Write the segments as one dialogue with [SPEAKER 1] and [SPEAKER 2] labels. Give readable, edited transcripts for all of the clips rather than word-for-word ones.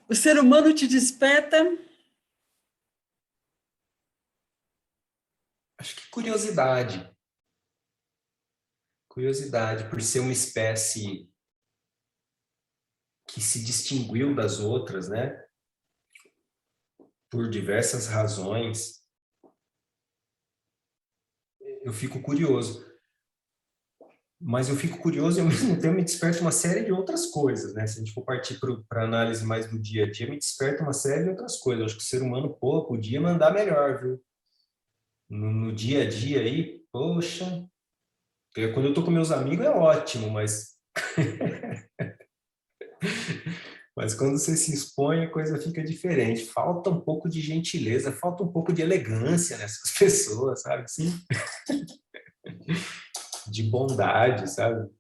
[SPEAKER 1] O ser humano te desperta.
[SPEAKER 2] Acho que curiosidade. Curiosidade por ser uma espécie que se distinguiu das outras, né? Por diversas razões. Eu fico curioso. Mas eu fico curioso e ao mesmo tempo me desperta uma série de outras coisas, né? Se a gente for partir para análise mais do dia a dia, me desperta uma série de outras coisas. Eu acho que o ser humano, pô, podia mandar melhor, viu? No dia a dia aí, poxa, quando eu tô com meus amigos é ótimo, mas quando você se expõe a coisa fica diferente. Falta um pouco de gentileza, falta um pouco de elegância nessas pessoas, sabe? Assim, de bondade, sabe?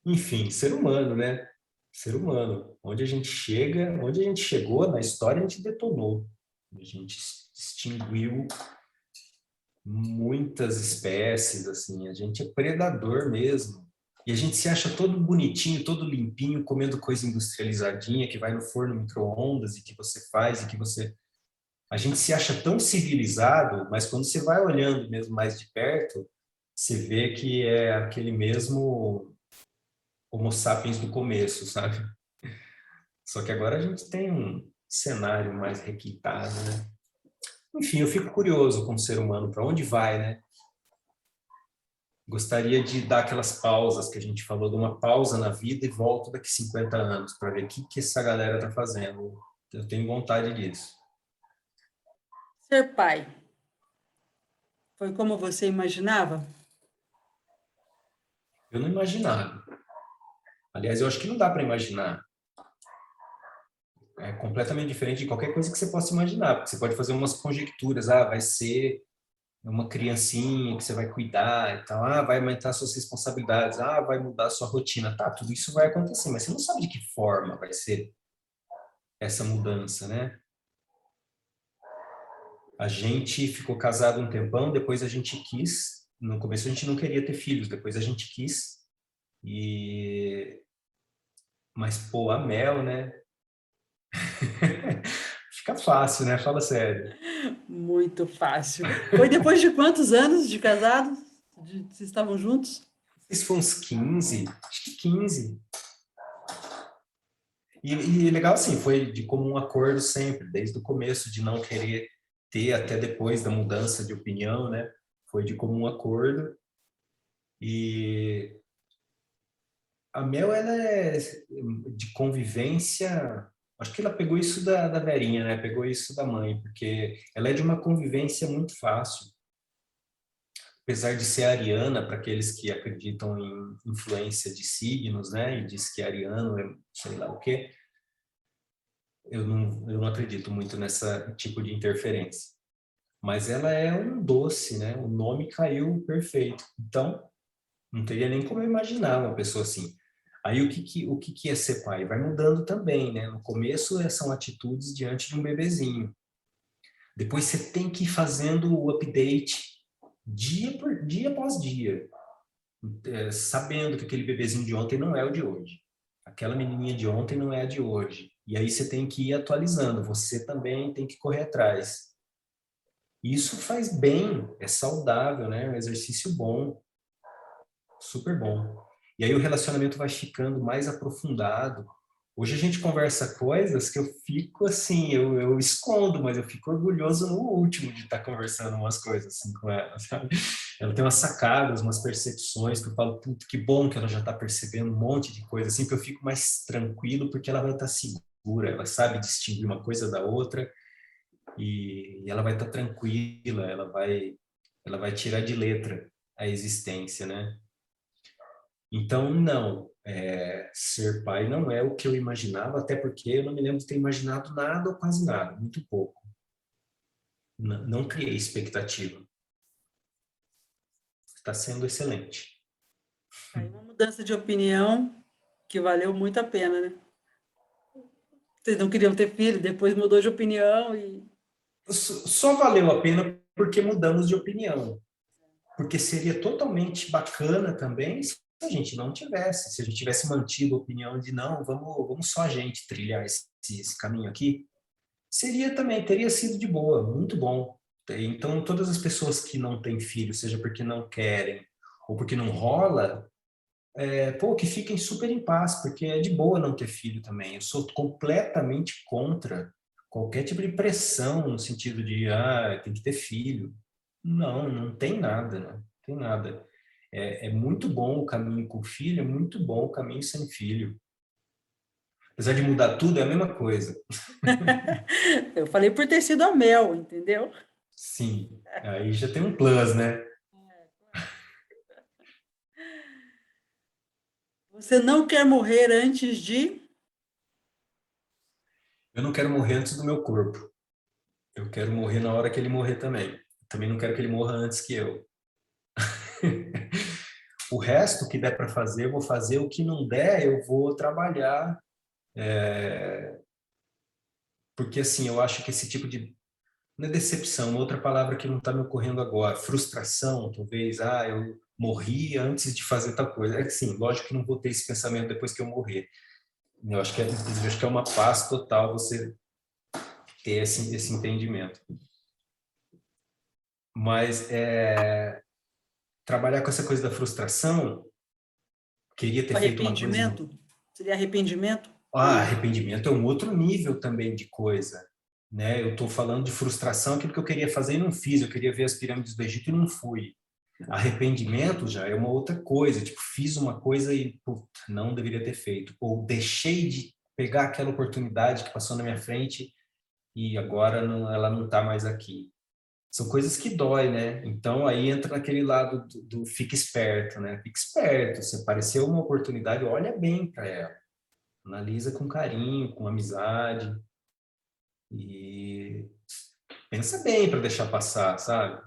[SPEAKER 2] Enfim, ser humano, né? Ser humano. Onde a gente chega, onde a gente chegou na história, a gente detonou. A gente extinguiu muitas espécies, assim. A gente é predador mesmo. E a gente se acha todo bonitinho, todo limpinho, comendo coisa industrializadinha que vai no forno micro-ondas e que você faz e que você... A gente se acha tão civilizado, mas quando você vai olhando mesmo mais de perto, você vê que é aquele mesmo Homo sapiens do começo, sabe? Só que agora a gente tem um cenário mais requintado, né? Enfim, eu fico curioso com o ser humano, para onde vai, né? Gostaria de dar aquelas pausas que a gente falou, de uma pausa na vida e volto daqui 50 anos para ver o que essa galera está fazendo. Eu tenho vontade disso.
[SPEAKER 1] Ser pai foi como você imaginava?
[SPEAKER 2] Eu não imaginava. Aliás, eu acho que não dá para imaginar. É completamente diferente de qualquer coisa que você possa imaginar, porque você pode fazer umas conjecturas. Ah, vai ser uma criancinha que você vai cuidar e tal. Ah, vai aumentar suas responsabilidades. Ah, vai mudar a sua rotina. Tá, tudo isso vai acontecer, mas você não sabe de que forma vai ser essa mudança, né? A gente ficou casado um tempão, depois a gente quis. No começo a gente não queria ter filhos, depois a gente quis. E mas pô, a Mel, né? Fica fácil, né? Fala sério.
[SPEAKER 1] Muito fácil. Foi depois de quantos anos de casado? Vocês estavam juntos?
[SPEAKER 2] Isso foi uns 15, acho que 15. E legal assim, foi de comum acordo sempre, desde o começo, de não querer ter até depois da mudança de opinião, né? Foi de comum acordo. E a Mel, ela é de convivência. Acho que ela pegou isso da Verinha, né? Pegou isso da mãe, porque ela é de uma convivência muito fácil. Apesar de ser ariana, para aqueles que acreditam em influência de signos, né? E diz que ariano é sei lá o quê. Eu não acredito muito nessa tipo de interferência. Mas ela é um doce, né? O nome caiu perfeito. Então, não teria nem como eu imaginar uma pessoa assim. Aí o que é ser pai? Vai mudando também, né? No começo são atitudes diante de um bebezinho. Depois você tem que ir fazendo o update dia por dia após dia, sabendo que aquele bebezinho de ontem não é o de hoje. Aquela menininha de ontem não é a de hoje. E aí você tem que ir atualizando. Você também tem que correr atrás. E isso faz bem, é saudável, né? É um exercício bom, super bom. E aí o relacionamento vai ficando mais aprofundado. Hoje a gente conversa coisas que eu fico assim, eu escondo, mas eu fico orgulhoso no último de estar conversando umas coisas assim com ela, sabe? Ela tem umas sacadas, umas percepções que eu falo, puto, que bom que ela já está percebendo um monte de coisa, assim, que eu fico mais tranquilo porque ela vai estar segura, ela sabe distinguir uma coisa da outra e ela vai estar tranquila, ela vai tirar de letra a existência, né? Então, não, ser pai não é o que eu imaginava, até porque eu não me lembro de ter imaginado nada ou quase nada, muito pouco. Não criei expectativa. Está sendo excelente.
[SPEAKER 1] Aí uma mudança de opinião que valeu muito a pena, né? Vocês não queriam ter filho, depois mudou de opinião e
[SPEAKER 2] Só valeu a pena porque mudamos de opinião. Porque seria totalmente bacana também se a gente não tivesse. Se a gente tivesse mantido a opinião de não, vamos só a gente trilhar esse caminho aqui, teria sido de boa, muito bom. Então, todas as pessoas que não têm filho, seja porque não querem ou porque não rola, que fiquem super em paz, porque é de boa não ter filho também. Eu sou completamente contra qualquer tipo de pressão no sentido de, tem que ter filho. Não, não tem nada, né? Não tem nada. É muito bom o caminho com filho, é muito bom o caminho sem filho. Apesar de mudar tudo, é a mesma coisa.
[SPEAKER 1] Eu falei por ter sido a Mel, entendeu?
[SPEAKER 2] Sim, aí já tem um plus, né?
[SPEAKER 1] Você não quer morrer antes de.
[SPEAKER 2] Eu não quero morrer antes do meu corpo. Eu quero morrer na hora que ele morrer também. Também não quero que ele morra antes que eu. O resto que der para fazer, eu vou fazer. O que não der, eu vou trabalhar. Porque, assim, eu acho que esse tipo de... Não é decepção, outra palavra que não está me ocorrendo agora. Frustração, talvez. Eu morri antes de fazer tal coisa. É que, sim, lógico que não vou ter esse pensamento depois que eu morrer. Inclusive, acho que é uma paz total você ter esse entendimento. Mas trabalhar com essa coisa da frustração, queria ter feito uma coisa.
[SPEAKER 1] Arrependimento? Seria arrependimento?
[SPEAKER 2] Arrependimento é um outro nível também de coisa, né? Eu estou falando de frustração, aquilo que eu queria fazer e não fiz. Eu queria ver as pirâmides do Egito e não fui. Arrependimento já é uma outra coisa. Tipo, fiz uma coisa e não deveria ter feito. Ou deixei de pegar aquela oportunidade que passou na minha frente e agora não, ela não está mais aqui. São coisas que dói, né? Então aí entra naquele lado do fica esperto, né? Fica esperto. Se apareceu uma oportunidade, olha bem para ela. Analisa com carinho, com amizade e pensa bem para deixar passar, sabe?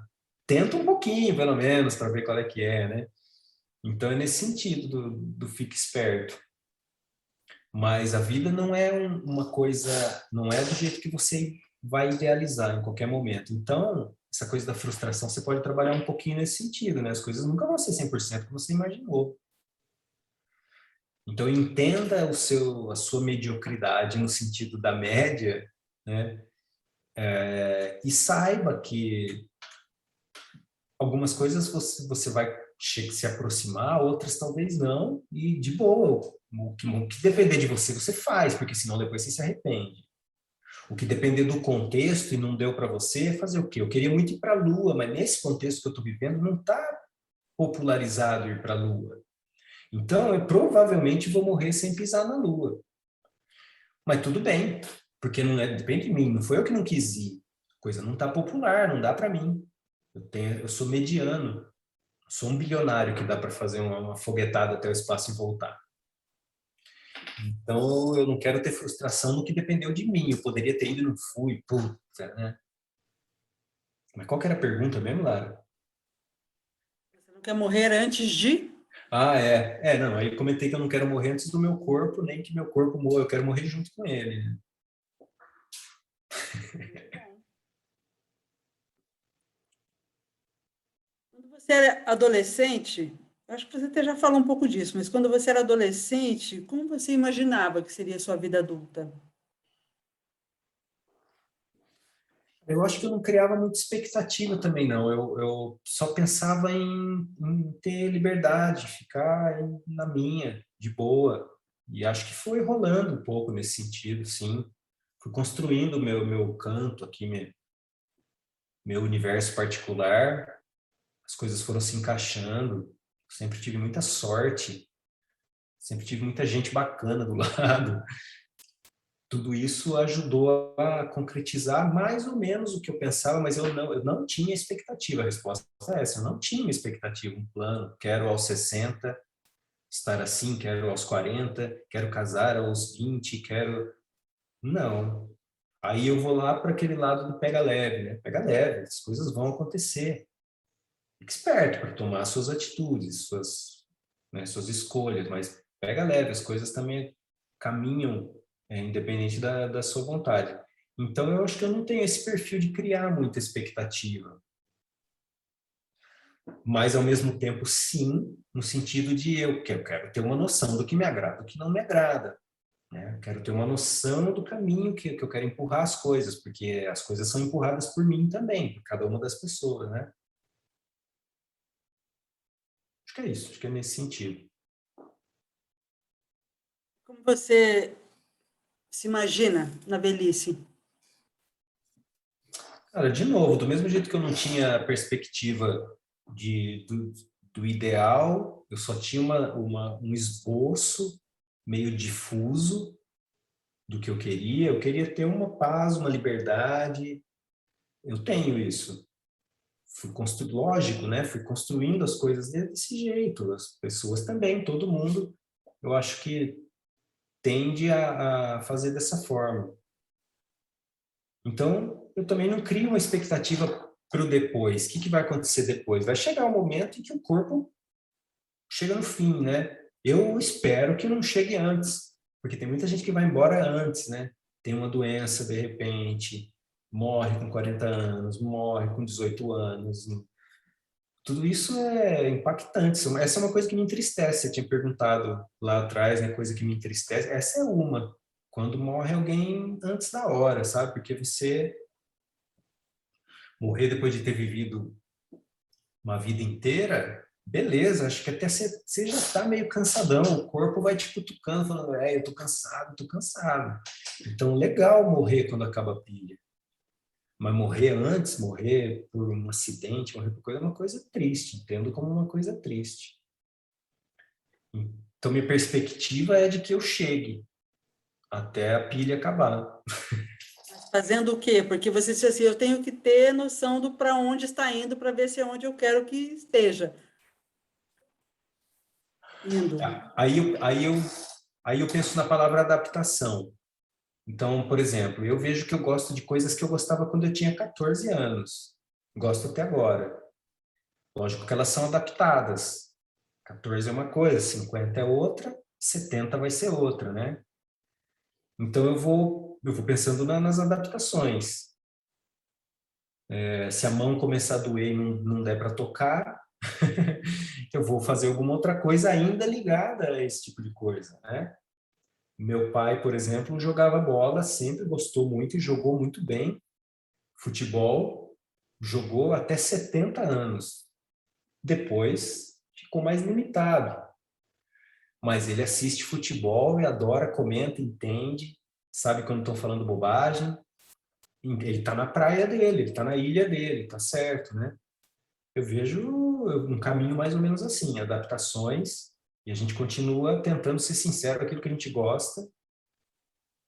[SPEAKER 2] Tenta um pouquinho, pelo menos, para ver qual é que é, né? Então é nesse sentido do fique esperto. Mas a vida não é uma coisa, não é do jeito que você vai idealizar em qualquer momento. Então, essa coisa da frustração, você pode trabalhar um pouquinho nesse sentido, né? As coisas nunca vão ser 100% como você imaginou. Então, entenda a sua mediocridade no sentido da média, né? E saiba que algumas coisas você vai se aproximar, outras talvez não, e de boa. O que depender de você, você faz, porque senão depois você se arrepende. O que depender do contexto e não deu para você, fazer o quê? Eu queria muito ir para a Lua, mas nesse contexto que eu estou vivendo não está popularizado ir para a Lua. Então, eu provavelmente vou morrer sem pisar na Lua. Mas tudo bem, porque não depende de mim, não foi eu que não quis ir. A coisa não está popular, não dá para mim. Eu sou mediano, sou um bilionário que dá para fazer uma foguetada até o espaço e voltar. Então, eu não quero ter frustração no que dependeu de mim. Eu poderia ter ido e não fui, puta, né? Mas qual que era a pergunta mesmo, Lara?
[SPEAKER 1] Você não quer morrer antes de.
[SPEAKER 2] Não, aí eu comentei que eu não quero morrer antes do meu corpo, nem que meu corpo morra, eu quero morrer junto com ele, né?
[SPEAKER 1] Quando você era adolescente, acho que você até já falou um pouco disso, mas quando você era adolescente, como você imaginava que seria a sua vida adulta?
[SPEAKER 2] Eu acho que eu não criava muita expectativa também, não. Eu só pensava em ter liberdade, ficar na minha, de boa. E acho que foi rolando um pouco nesse sentido, sim. Fui construindo meu canto aqui, meu universo particular. As coisas foram se encaixando. Sempre tive muita sorte. Sempre tive muita gente bacana do lado. Tudo isso ajudou a concretizar mais ou menos o que eu pensava, mas eu não tinha expectativa. A resposta é essa, eu não tinha expectativa, um plano. Quero aos 60 estar assim, quero aos 40, quero casar aos 20, quero... Não. Aí eu vou lá para aquele lado do pega leve, né? Pega leve, as coisas vão acontecer. Fique esperto para tomar suas atitudes, suas escolhas, mas pega leve, as coisas também caminham independente da sua vontade. Então, eu acho que eu não tenho esse perfil de criar muita expectativa. Mas, ao mesmo tempo, sim, no sentido de eu quero ter uma noção do que me agrada, do que não me agrada, né? Eu quero ter uma noção do caminho que eu quero empurrar as coisas, porque as coisas são empurradas por mim também, por cada uma das pessoas, né? Acho que é isso, acho que é nesse sentido.
[SPEAKER 1] Como você se imagina na velhice?
[SPEAKER 2] Cara, de novo, do mesmo jeito que eu não tinha perspectiva do ideal, eu só tinha um esboço meio difuso do que eu queria. Eu queria ter uma paz, uma liberdade. Eu tenho isso. Lógico, né? Fui construindo as coisas desse jeito. As pessoas também, todo mundo, eu acho que tende a fazer dessa forma. Então, eu também não crio uma expectativa para o depois. O que vai acontecer depois? Vai chegar o momento em que o corpo chega no fim, né? Eu espero que não chegue antes, porque tem muita gente que vai embora antes, né? Tem uma doença de repente, morre com 40 anos, morre com 18 anos. Tudo isso é impactante. Essa é uma coisa que me entristece. Você tinha perguntado lá atrás, né? Coisa que me entristece. Essa é uma. Quando morre alguém antes da hora, sabe? Porque você morrer depois de ter vivido uma vida inteira, beleza, acho que até você já está meio cansadão, o corpo vai te cutucando, falando, eu tô cansado, tô cansado. Então, legal morrer quando acaba a pilha. Mas morrer antes, morrer por um acidente, morrer por coisa, é uma coisa triste, entendo como uma coisa triste. Então, minha perspectiva é de que eu chegue até a pilha acabar.
[SPEAKER 1] Fazendo o quê? Porque você disse assim, eu tenho que ter noção do para onde está indo para ver se é onde eu quero que esteja indo.
[SPEAKER 2] Tá. Aí eu penso na palavra adaptação. Então, por exemplo, eu vejo que eu gosto de coisas que eu gostava quando eu tinha 14 anos. Gosto até agora. Lógico que elas são adaptadas. 14 é uma coisa, 50 é outra, 70 vai ser outra, né? Então eu vou pensando nas adaptações. Se a mão começar a doer e não der para tocar, eu vou fazer alguma outra coisa ainda ligada a esse tipo de coisa, né? Meu pai, por exemplo, jogava bola, sempre gostou muito e jogou muito bem futebol, jogou até 70 anos. Depois ficou mais limitado. Mas ele assiste futebol e adora, comenta, entende, sabe quando estão falando bobagem. Ele está na praia dele, ele está na ilha dele, tá certo, né? Eu vejo um caminho mais ou menos assim, adaptações, e a gente continua tentando ser sincero com aquilo que a gente gosta,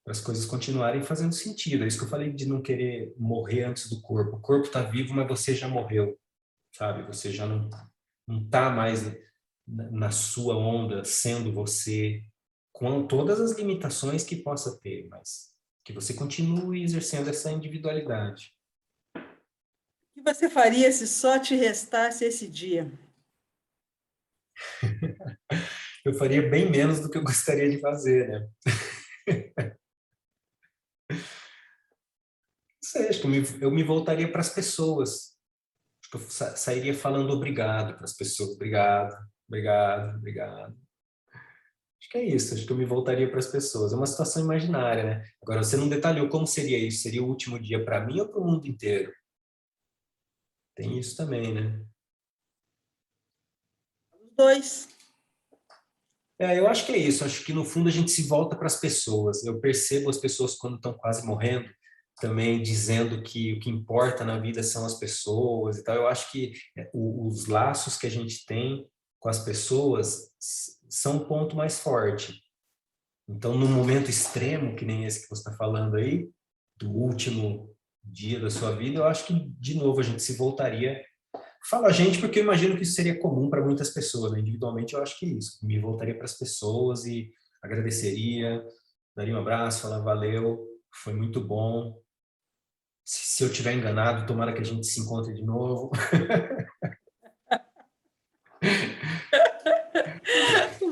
[SPEAKER 2] para as coisas continuarem fazendo sentido. É isso que eu falei de não querer morrer antes do corpo. O corpo está vivo, mas você já morreu, sabe? Você já não está mais na sua onda, sendo você, com todas as limitações que possa ter, mas que você continue exercendo essa individualidade.
[SPEAKER 1] O que você faria se só te restasse esse dia?
[SPEAKER 2] Eu faria bem menos do que eu gostaria de fazer, né? Não sei, acho que eu me voltaria para as pessoas. Acho que eu sairia falando obrigado para as pessoas. Obrigado, obrigado, obrigado. Acho que é isso, acho que eu me voltaria para as pessoas. É uma situação imaginária, né? Agora, você não detalhou como seria isso. Seria o último dia para mim ou para o mundo inteiro? Tem isso também, né?
[SPEAKER 1] Os dois.
[SPEAKER 2] Eu acho que é isso. Acho que no fundo a gente se volta para as pessoas. Eu percebo as pessoas quando estão quase morrendo, também dizendo que o que importa na vida são as pessoas e tal. Eu acho que os laços que a gente tem com as pessoas são o ponto mais forte. Então, num momento extremo, que nem esse que você está falando aí, do último dia da sua vida, eu acho que, de novo, a gente se voltaria. Falo a gente porque eu imagino que isso seria comum para muitas pessoas, né? Individualmente, eu acho que é isso. Me voltaria para as pessoas e agradeceria, daria um abraço, falar valeu, foi muito bom. Se eu tiver enganado, tomara que a gente se encontre de novo.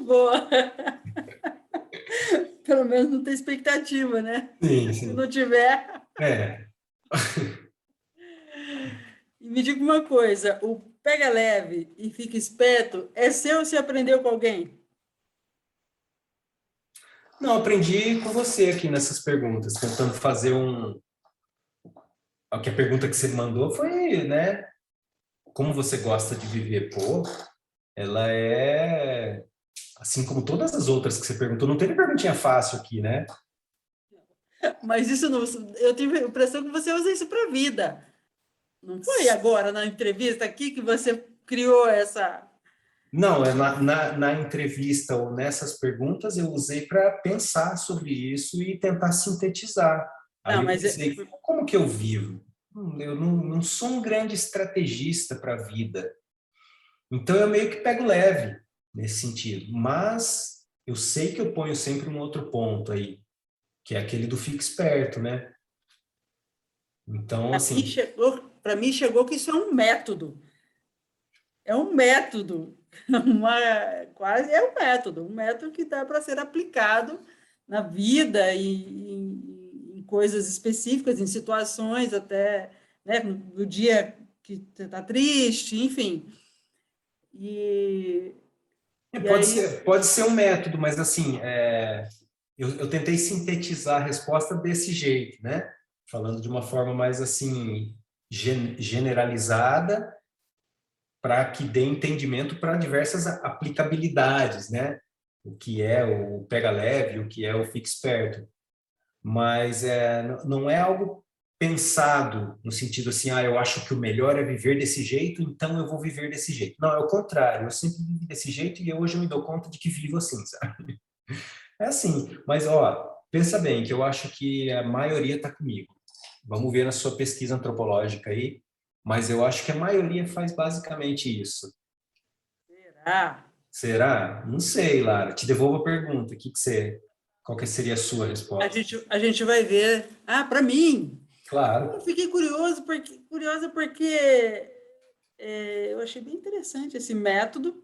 [SPEAKER 1] Boa. Pelo menos não tem expectativa, né?
[SPEAKER 2] Sim,
[SPEAKER 1] Se
[SPEAKER 2] sim.
[SPEAKER 1] não tiver.
[SPEAKER 2] É.
[SPEAKER 1] E me diga uma coisa, pega leve e fica esperto é seu ou você aprendeu com alguém?
[SPEAKER 2] Não, aprendi com você aqui nessas perguntas, tentando fazer um... A pergunta que você mandou foi, né? Como você gosta de viver? Pô, ela é... Assim como todas as outras que você perguntou, não teve perguntinha fácil aqui, né?
[SPEAKER 1] Mas isso não, eu tive a impressão que você usa isso para a vida. Não foi agora na entrevista aqui que você criou essa.
[SPEAKER 2] Não, na entrevista ou nessas perguntas eu usei para pensar sobre isso e tentar sintetizar. Aí
[SPEAKER 1] Não,
[SPEAKER 2] eu
[SPEAKER 1] mas
[SPEAKER 2] pensei, como que eu vivo? Eu não sou um grande estrategista para a vida. Então eu meio que pego leve nesse sentido. Mas eu sei que eu ponho sempre um outro ponto aí, que é aquele do fique esperto, né? Então, assim,
[SPEAKER 1] para mim chegou que isso é um método. É um método. Quase é um método que dá para ser aplicado na vida e em coisas específicas, em situações até, né, no dia que você está triste, enfim. E, e aí,
[SPEAKER 2] pode ser um método, mas assim, eu tentei sintetizar a resposta desse jeito, né? Falando de uma forma mais assim generalizada para que dê entendimento para diversas aplicabilidades, né? O que é o pega leve, o que é o fique esperto. Mas não é algo pensado no sentido assim, eu acho que o melhor é viver desse jeito, então eu vou viver desse jeito. Não, é o contrário. Eu sempre vivi desse jeito e hoje eu me dou conta de que vivo assim, sabe? É assim, mas ó, pensa bem que eu acho que a maioria está comigo. Vamos ver na sua pesquisa antropológica aí, mas eu acho que a maioria faz basicamente isso.
[SPEAKER 1] será?
[SPEAKER 2] Será? Não sei, Lara. Te devolvo a pergunta. Qual que seria a sua
[SPEAKER 1] A
[SPEAKER 2] resposta?
[SPEAKER 1] gente, a gente vai ver. Ah, para mim, eu
[SPEAKER 2] Claro.
[SPEAKER 1] fiquei curiosa porque eu achei bem interessante esse método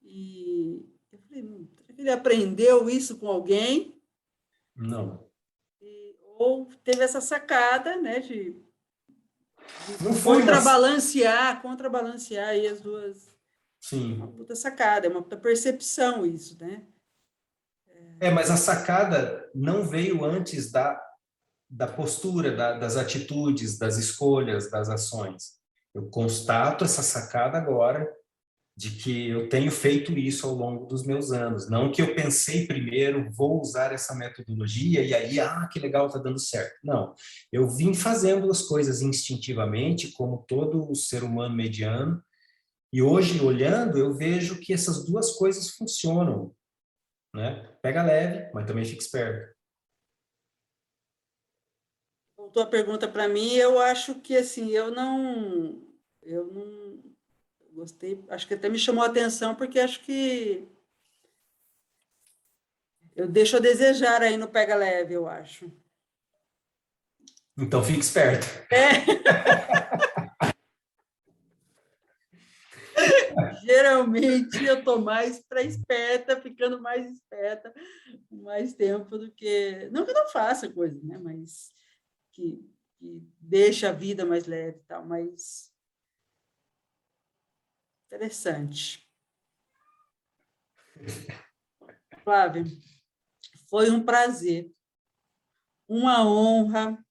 [SPEAKER 1] e eu falei, será que ele aprendeu isso com alguém
[SPEAKER 2] Não.
[SPEAKER 1] ou teve essa sacada, né, de
[SPEAKER 2] Não foi uma.
[SPEAKER 1] contrabalancear aí as duas. Uma
[SPEAKER 2] Sim.
[SPEAKER 1] puta sacada, é uma puta percepção isso, né?
[SPEAKER 2] Mas a sacada não veio antes da postura, das atitudes, das escolhas, das ações. Eu constato essa sacada agora de que eu tenho feito isso ao longo dos meus anos. Não que eu pensei primeiro, vou usar essa metodologia e aí, que legal, está dando certo. Não, eu vim fazendo as coisas instintivamente, como todo ser humano mediano, e hoje, olhando, eu vejo que essas duas coisas funcionam, né? Pega leve, mas também fica esperto.
[SPEAKER 1] Voltou a pergunta para mim, eu acho que assim, eu não gostei, acho que até me chamou a atenção, porque acho que eu deixo a desejar aí no Pega Leve, eu acho.
[SPEAKER 2] Então, fique esperto.
[SPEAKER 1] É, geralmente eu tô mais para esperta, ficando mais esperta, mais tempo do que. Não que eu não faça coisa, né? Mas que deixa a vida mais leve e tal, mas interessante. Flávio, foi um prazer, uma honra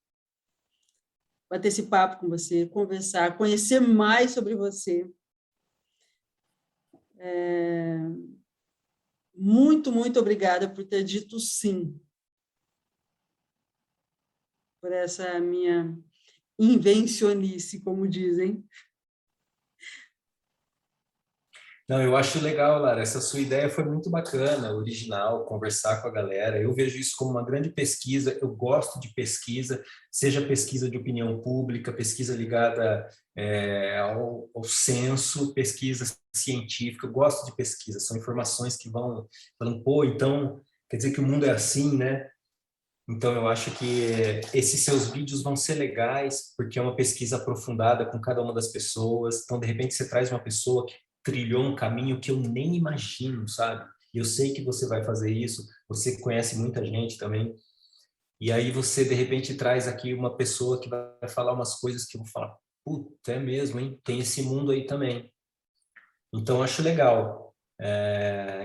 [SPEAKER 1] bater esse papo com você, conversar, conhecer mais sobre você. Muito, muito obrigada por ter dito sim, por essa minha invencionice, como dizem.
[SPEAKER 2] Não, eu acho legal, Lara. Essa sua ideia foi muito bacana, original, conversar com a galera. Eu vejo isso como uma grande pesquisa. Eu gosto de pesquisa, seja pesquisa de opinião pública, pesquisa ligada ao censo, pesquisa científica. Eu gosto de pesquisa. São informações que vão falando, pô, então quer dizer que o mundo é assim, né? Então, eu acho que esses seus vídeos vão ser legais, porque é uma pesquisa aprofundada com cada uma das pessoas. Então, de repente, você traz uma pessoa que trilhou um caminho que eu nem imagino, sabe? E eu sei que você vai fazer isso, você conhece muita gente também. E aí você, de repente, traz aqui uma pessoa que vai falar umas coisas que eu vou falar, Puta, é mesmo, hein? Tem esse mundo aí também. Então, acho legal.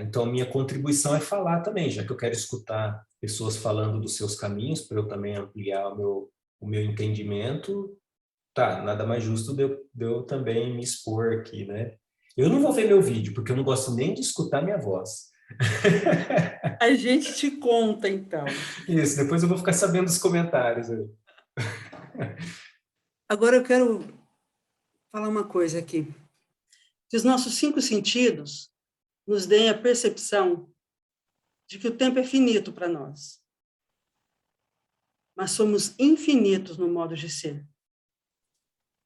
[SPEAKER 2] Então, minha contribuição é falar também, já que eu quero escutar pessoas falando dos seus caminhos, para eu também ampliar o meu entendimento, tá, nada mais justo de eu também me expor aqui, né? Eu não vou ver meu vídeo, porque eu não gosto nem de escutar minha voz.
[SPEAKER 1] A gente te conta, então.
[SPEAKER 2] Isso, depois eu vou ficar sabendo dos comentários aí.
[SPEAKER 1] Agora eu quero falar uma coisa aqui. Que os nossos 5 sentidos nos deem a percepção de que o tempo é finito para nós. Mas somos infinitos no modo de ser.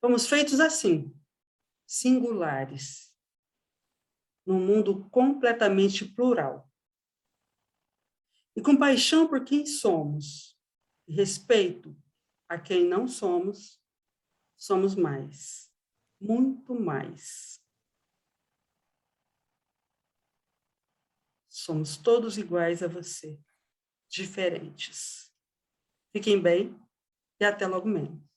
[SPEAKER 1] Fomos feitos assim, singulares, num mundo completamente plural. E com paixão por quem somos, e respeito a quem não somos, somos mais, muito mais. Somos todos iguais a você, diferentes. Fiquem bem e até logo menos.